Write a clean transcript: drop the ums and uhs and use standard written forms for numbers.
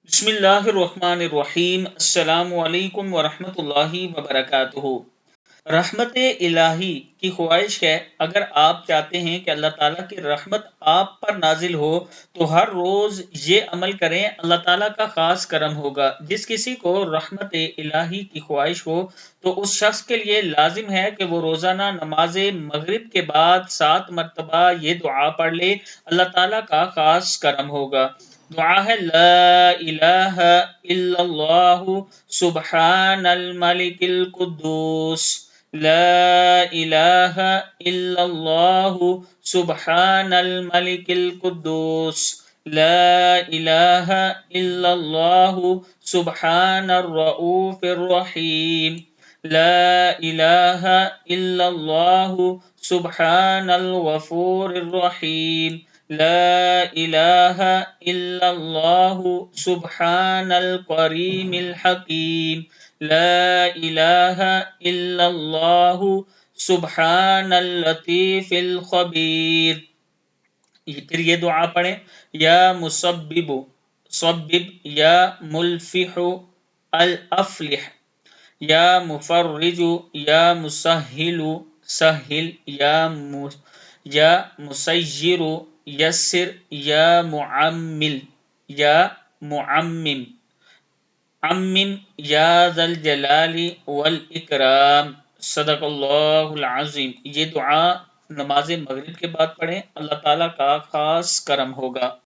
بسم اللہ الرحمن الرحیم۔ السلام علیکم ورحمۃ اللہ وبرکاتہ۔ رحمت الہی کی خواہش ہے، اگر آپ چاہتے ہیں کہ اللہ تعالیٰ کی رحمت آپ پر نازل ہو تو ہر روز یہ عمل کریں، اللہ تعالیٰ کا خاص کرم ہوگا۔ جس کسی کو رحمت الہی کی خواہش ہو تو اس شخص کے لیے لازم ہے کہ وہ روزانہ نماز مغرب کے بعد 7 مرتبہ یہ دعا پڑھ لے، اللہ تعالیٰ کا خاص کرم ہوگا۔ دعا ہے لا الہ الا اللہ سبحان الملک القدوس، لا الہ الا اللہ سبحان الملک القدوس، لا الہ الا اللہ سبحان الرؤوف الرحیم، لا الہ الا اللہ سبحان الغفور الرحیم، لا الہ الا اللہ سبحان الکریم الحکیم، لا الہ الا اللہ سبحان اللطیف الخبیر۔ پھر یہ دعا پڑھیں، یا مسبب صبب، یا ملفح الافلح، یا مفرج یا مسہل سہل، یا مسیر یسر، یا معمل یا معمم عمم، یا ذا الجلال والاکرام۔ صدق اللہ العظیم۔ یہ دعا نماز مغرب کے بعد پڑھیں، اللہ تعالیٰ کا خاص کرم ہوگا۔